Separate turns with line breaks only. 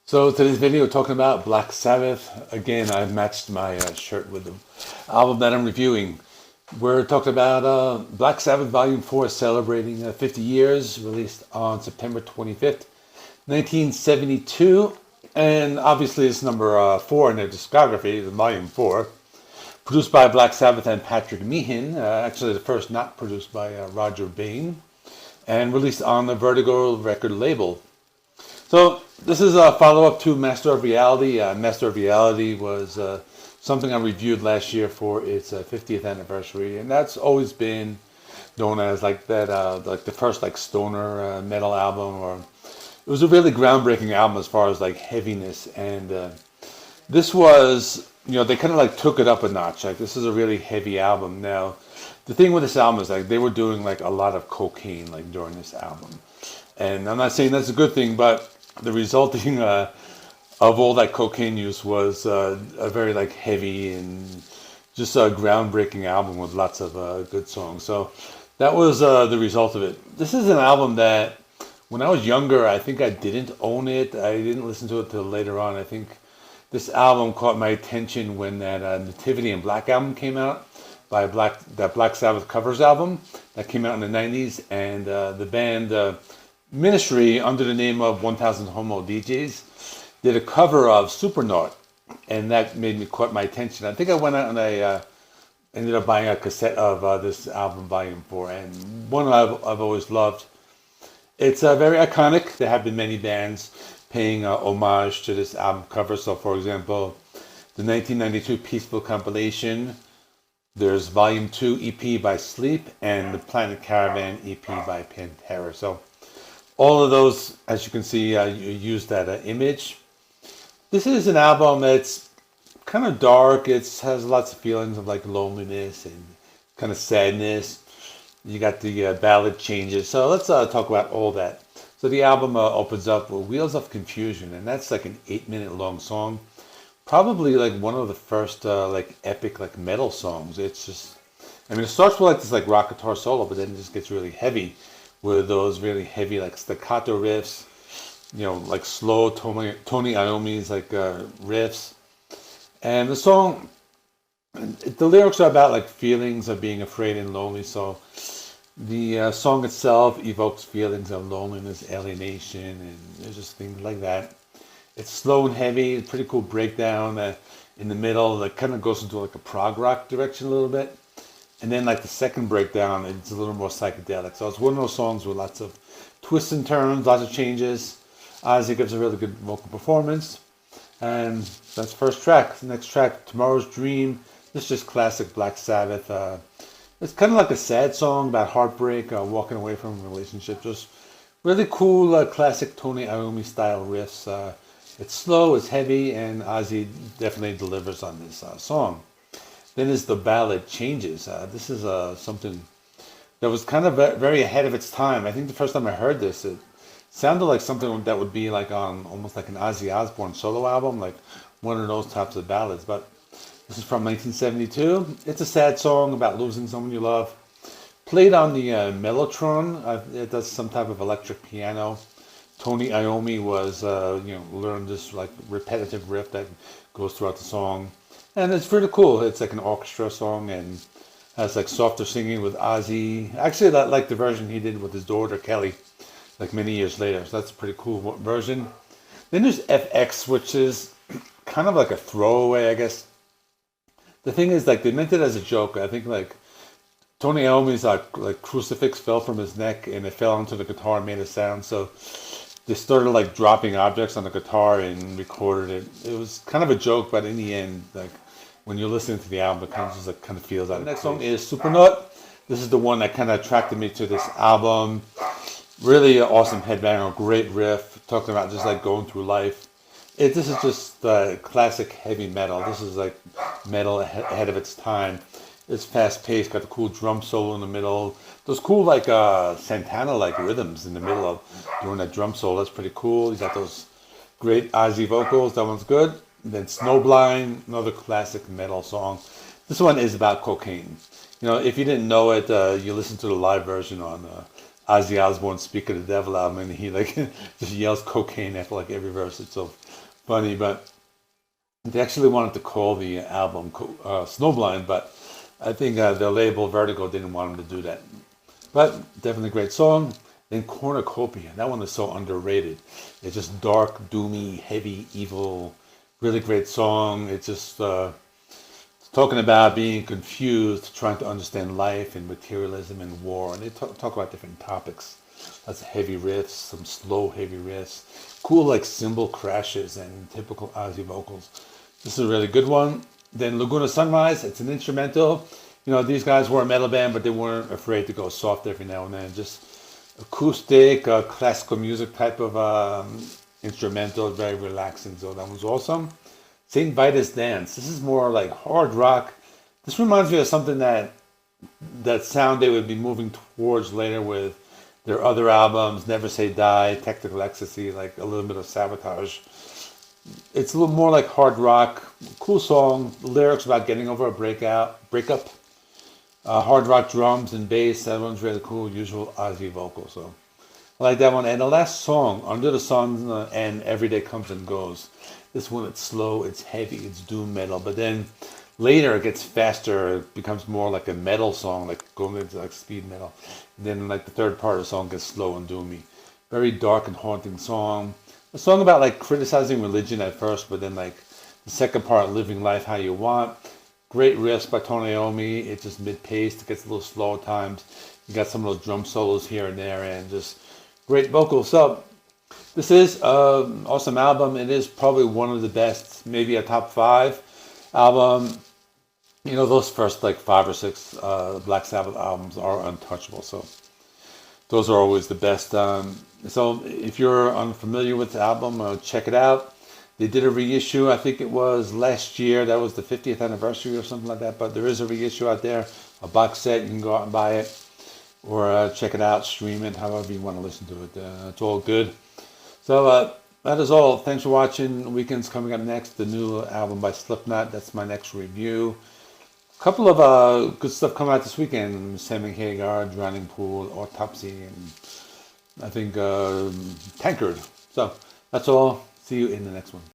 So today's video talking about Black Sabbath. Again, I've matched my shirt with the album that I'm reviewing. We're talking about Black Sabbath Volume 4 celebrating 50 years, released on September 25th, 1972. And obviously it's number 4 in their discography, the Volume 4. Produced by Black Sabbath and Patrick Meehan, actually the first not produced by Roger Bain. And released on the Vertigo record label. So this is a follow-up to Master of Reality. Master of Reality was something I reviewed last year for its 50th anniversary, and that's always been known as like that, like the first like stoner metal album, or it was a really groundbreaking album as far as like heaviness. And this was, you know, they kind of like took it up a notch. Like this is a really heavy album. Now, the thing with this album is like they were doing like a lot of cocaine like during this album, and I'm not saying that's a good thing, but the resulting of all that cocaine use was a very like heavy and just a groundbreaking album with lots of good songs. So that was the result of it. This is an album that when I was younger, I think I didn't own it. I didn't listen to it till later on. I think this album caught my attention when that Nativity in Black album came out by that Black Sabbath covers album that came out in the 90s, and the band Ministry, under the name of 1000 Homo DJs, did a cover of Supernaut, and that made me caught my attention. I think I went out and I ended up buying a cassette of this album, Volume 4, and one I've always loved. It's very iconic. There have been many bands paying homage to this album cover. So, for example, the 1992 Peaceful compilation, there's Volume 2 EP by Sleep, and the Planet Caravan EP by Pantera. So all of those, as you can see, you use that image. This is an album that's kind of dark. It has lots of feelings of like loneliness and kind of sadness. You got the Ballot Changes. So let's talk about all that. So the album opens up with Wheels of Confusion, and that's like an 8-minute long song. Probably like one of the first like epic like metal songs. It's just, I mean, it starts with like this like rock guitar solo, but then it just gets really heavy with those really heavy like staccato riffs, you know, like slow Tony Iommi's like riffs. And the song, the lyrics are about like feelings of being afraid and lonely. So the song itself evokes feelings of loneliness, alienation, and there's just things like that. It's slow and heavy. It's pretty cool breakdown in the middle that kind of goes into like a prog rock direction a little bit. And then like the second breakdown, it's a little more psychedelic. So it's one of those songs with lots of twists and turns, lots of changes. Ozzy gives a really good vocal performance. And that's the first track. The next track, Tomorrow's Dream. This is just classic Black Sabbath. It's kind of like a sad song about heartbreak, walking away from a relationship. Just really cool, classic Tony Iommi style riffs. It's slow, it's heavy, and Ozzy definitely delivers on this song. Then is the Ballot Changes. This is something that was kind of very ahead of its time. I think the first time I heard this, it sounded like something that would be like on almost like an Ozzy Osbourne solo album, like one of those types of ballads. But this is from 1972. It's a sad song about losing someone you love. Played on the Mellotron. It does some type of electric piano. Tony Iommi was, learned this like repetitive riff that goes throughout the song. And it's pretty cool. It's like an orchestra song and has like softer singing with Ozzy. Actually, I like the version he did with his daughter Kelly, like many years later. So that's a pretty cool version. Then there's FX, which is kind of like a throwaway, I guess. The thing is, like, they meant it as a joke. I think like Tony Iommi's like crucifix fell from his neck and it fell onto the guitar and made a sound. So they started like dropping objects on the guitar and recorded it. It was kind of a joke, but in the end, like when you're listening to the album, it kind of just like kind of feels out. The next song is Supernaut. This is the one that kind of attracted me to this album. Really awesome headbanger, great riff, talking about just like going through life. This is just classic heavy metal. This is like metal ahead of its time. It's fast paced, got the cool drum solo in the middle. Those cool like Santana like rhythms in the middle of doing that drum solo. That's pretty cool. You got those great Ozzy vocals. That one's good. And then Snowblind, another classic metal song. This one is about cocaine. You know, if you didn't know it, you listen to the live version on Ozzy Osbourne's Speak of the Devil album, and he like just yells cocaine after like every verse. It's so funny, but they actually wanted to call the album Snowblind, but I think the label Vertigo didn't want them to do that. But definitely a great song. Then Cornucopia, that one is so underrated. It's just dark, doomy, heavy, evil, really great song. It's just talking about being confused, trying to understand life and materialism and war. And they talk about different topics. Lots of heavy riffs, some slow heavy riffs, cool like cymbal crashes and typical Ozzy vocals. This is a really good one. Then Laguna Sunrise, it's an instrumental. You know, these guys were a metal band, but they weren't afraid to go soft every now and then. Just acoustic, classical music type of instrumental, very relaxing. So that was awesome. Saint Vitus Dance. This is more like hard rock. This reminds me of something that sound they would be moving towards later with their other albums, Never Say Die, Technical Ecstasy, like a little bit of Sabotage. It's a little more like hard rock. Cool song. Lyrics about getting over a breakup. Hard rock drums and bass. That one's really cool. Usual Ozzy vocal. So I like that one. And the last song, Under the Sun and Every Day Comes and Goes. This one, it's slow, it's heavy, it's doom metal. But then later it gets faster. It becomes more like a metal song, like going into like speed metal. And then like the third part of the song gets slow and doomy. Very dark and haunting song. A song about like criticizing religion at first, but then like the second part, living life how you want. Great riffs by Tony Iommi. It's just mid-paced. It gets a little slow at times. You got some of those drum solos here and there, and just great vocals. So this is an awesome album. It is probably one of the best, maybe a top 5 album. You know, those first like 5 or 6 Black Sabbath albums are untouchable. So those are always the best. So if you're unfamiliar with the album, check it out. They did a reissue, I think it was last year. That was the 50th anniversary or something like that. But there is a reissue out there, a box set. You can go out and buy it or check it out, stream it, however you want to listen to it. It's all good. So that is all. Thanks for watching. Weekend's coming up next. The new album by Slipknot. That's my next review. A couple of good stuff coming out this weekend. Sammy Hagar, Drowning Pool, Autopsy, and I think Tankard. So that's all. See you in the next one.